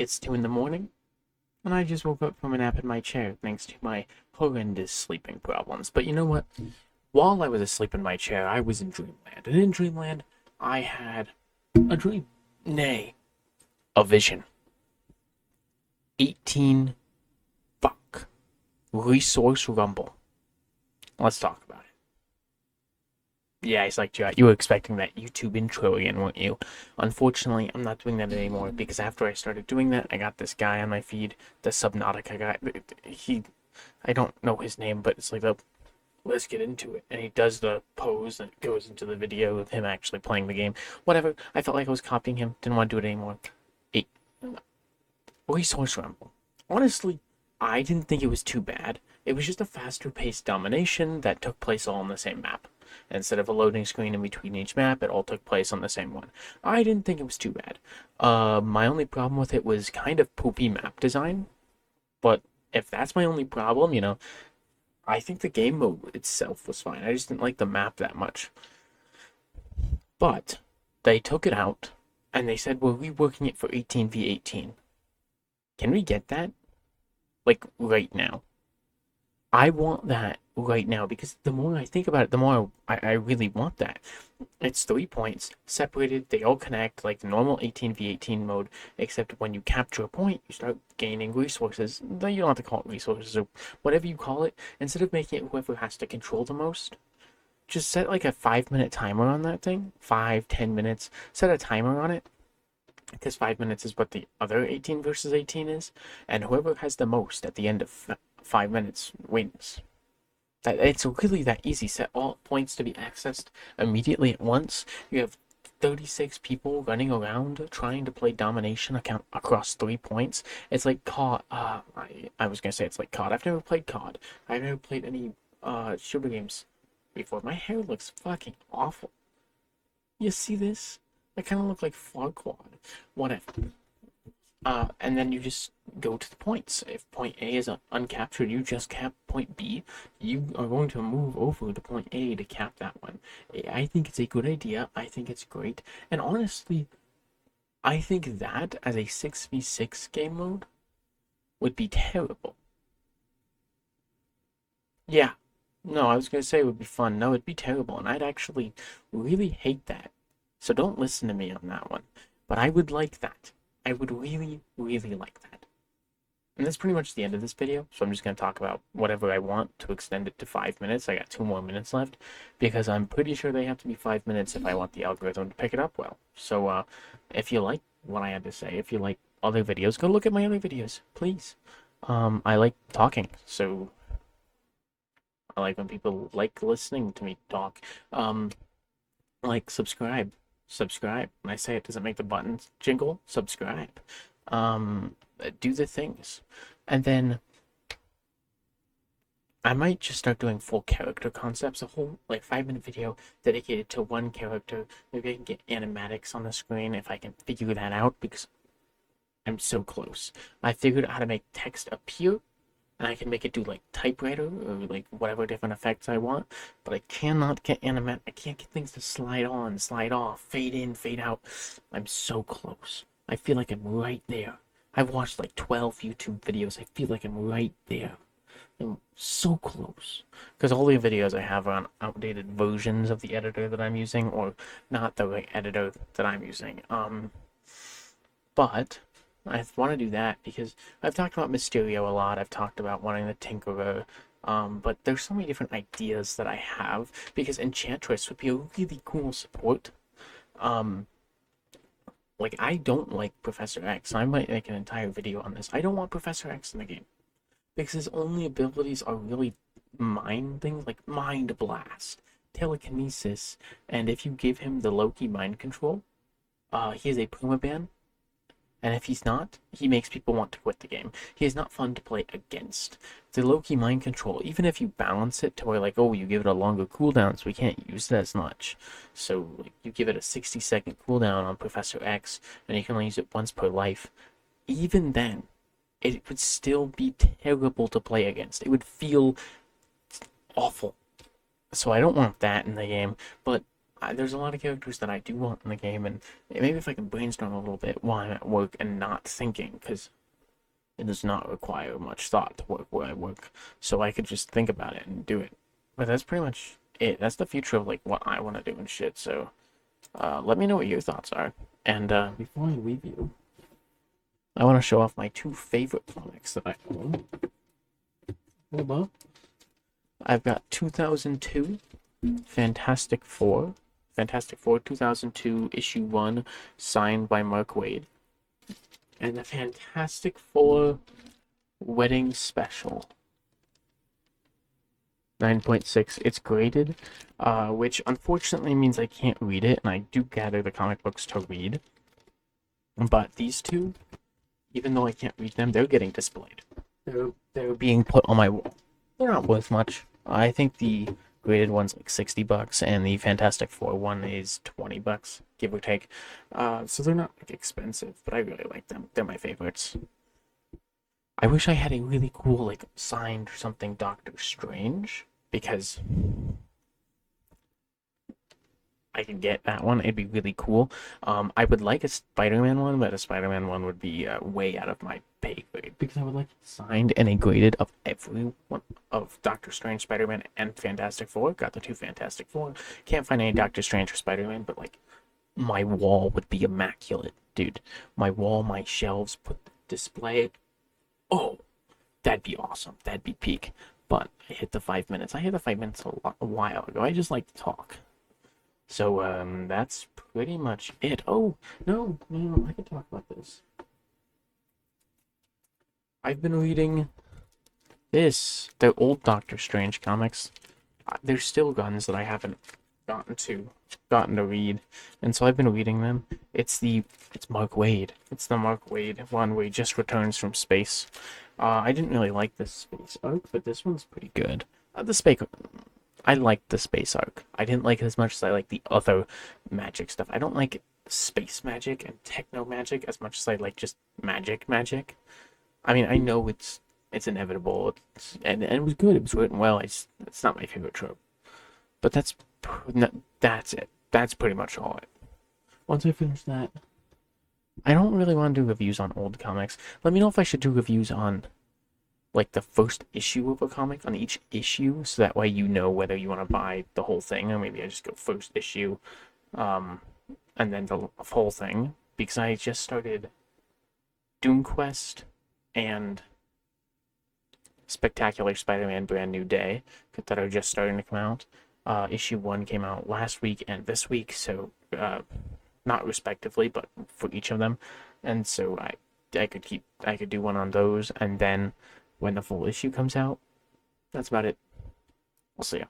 It's 2 in the morning, and I just woke up from a nap in my chair thanks to my horrendous sleeping problems. But you know what? While I was asleep in my chair, I was in dreamland. And in dreamland, I had a dream. Nay, a vision. 18 fuck. Resource rumble. Let's talk about it. Yeah, it's like you were expecting that YouTube intro again, weren't you? Unfortunately, I'm not doing that anymore because after I started doing that, I got this guy on my feed, the Subnautica guy. I don't know his name, but it's like let's get into it. And he does the pose that goes into the video of him actually playing the game. Whatever. I felt like I was copying him. Didn't want to do it anymore. Eight. Resource rumble. Honestly, I didn't think it was too bad. It was just a faster paced domination that took place all on the same map. Instead of a loading screen in between each map, it all took place on the same one. I didn't think it was too bad. My only problem with it was kind of poopy map design. But if that's my only problem, I think the game mode itself was fine. I just didn't like the map that much. But they took it out, and they said we're reworking it for 18v18. Can we get that? Like, right now. I want that right now, because the more I think about it, the more I really want that. It's 3 points, separated, they all connect, like the normal 18v18 mode, except when you capture a point, you start gaining resources. You don't have to call it resources, or whatever you call it. Instead of making it whoever has to control the most, just set like a 5-minute timer on that thing. 5-10 minutes. Set a timer on it, because 5 minutes is what the other 18 versus 18 is, and whoever has the most at the end of 5 minutes wins. It's really that easy. Set all points to be accessed immediately at once. You have 36 people running around trying to play domination account across 3 points. It's like COD. I was gonna say it's like COD. I've never played COD. I've never played any shooter games before. My hair looks fucking awful. You see this? I kind of look like Farquaad. Whatever. And then you just go to the points. If point A is uncaptured, you just cap point B. You are going to move over to point A to cap that one. I think it's a good idea. I think it's great. And honestly, I think that as a 6v6 game mode would be terrible. Yeah. No, I was going to say it would be fun. No, it'd be terrible. And I'd actually really hate that. So don't listen to me on that one. But I would like that. I would really, really like that. And that's pretty much the end of this video, so I'm just going to talk about whatever I want to extend it to 5 minutes. I got 2 more minutes left, because I'm pretty sure they have to be 5 minutes if I want the algorithm to pick it up well. So, if you like what I had to say, if you like other videos, go look at my other videos, please. I like talking, so I like when people like listening to me talk. Like, subscribe. When I say it doesn't make the buttons jingle, subscribe. Do the things. And then I might just start doing full character concepts, a whole like 5-minute video dedicated to one character. Maybe I can get animatics on the screen if I can figure that out, because I'm so close. I figured out how to make text appear, and I can make it do like typewriter or like whatever different effects I want, but I cannot get I can't get things to slide on, slide off, fade in, fade out. I'm so close. I feel like I'm right there. I've watched like 12 YouTube videos. I feel like I'm right there. I'm so close. Because all the videos I have are on outdated versions of the editor that I'm using, or not the right editor that I'm using. But I want to do that because I've talked about Mysterio a lot. I've talked about wanting the Tinkerer. But there's so many different ideas that I have, because Enchantress would be a really cool support. Like, I don't like Professor X. I might make an entire video on this. I don't want Professor X in the game, because his only abilities are really mind things, like Mind Blast, Telekinesis, and if you give him the Loki mind control, he is a permaban. And if he's not, he makes people want to quit the game. He is not fun to play against. The Loki mind control, even if you balance it to where, like, oh, you give it a longer cooldown, so we can't use it as much. So, like, you give it a 60-second cooldown on Professor X, and you can only use it once per life. Even then, it would still be terrible to play against. It would feel awful. So I don't want that in the game, but there's a lot of characters that I do want in the game, and maybe if I can brainstorm a little bit while I'm at work and not thinking, because it does not require much thought to work where I work, so I could just think about it and do it. But that's pretty much it. That's the future of like what I want to do and shit. So let me know what your thoughts are. And before I leave you, I want to show off my two favorite comics that I own. Hold on. I've got 2002 Fantastic Four 2002 issue 1, signed by Mark Waid, and the Fantastic Four Wedding Special 9.6. It's graded, which unfortunately means I can't read it, and I do gather the comic books to read. But these two, even though I can't read them, they're getting displayed. They're being put on my wall. They're not worth much. I think the graded one's like $60, and the Fantastic Four one is $20, give or take. So they're not like expensive, but I really like them. They're my favorites. I wish I had a really cool like signed or something Doctor Strange, because I could get that one. It'd be really cool. I would like a Spider-Man one, but a Spider-Man one would be way out of my pay grade, because I would like it signed and a graded of every one of Doctor Strange, Spider-Man, and Fantastic Four. Got the two Fantastic Four. Can't find any Doctor Strange or Spider-Man, but like my wall would be immaculate, dude. My wall, my shelves, put the display. Oh, that'd be awesome. That'd be peak. But I hit the 5 minutes. I hit the 5 minutes a while ago. I just like to talk. So, that's pretty much it. Oh, no, I can talk about this. I've been reading this, the old Doctor Strange comics. There's still guns that I haven't gotten to read, and so I've been reading them. It's Mark Waid. It's the Mark Waid one where he just returns from space. I didn't really like this space arc, but this one's pretty good. I liked the space arc. I didn't like it as much as I like the other magic stuff. I don't like space magic and techno magic as much as I like just magic. I mean, I know it's inevitable, and it was good. It was written well. It's not my favorite trope, but that's it. That's pretty much all it. Once I finish that, I don't really want to do reviews on old comics. Let me know if I should do reviews on like the first issue of a comic, on each issue, so that way you know whether you want to buy the whole thing, or maybe I just go first issue, and then the whole thing, because I just started Doom Quest and Spectacular Spider-Man Brand New Day that are just starting to come out. Issue 1 came out last week and this week, so not respectively, but for each of them, and so I could do one on those, and then when the full issue comes out, that's about it. We'll see ya.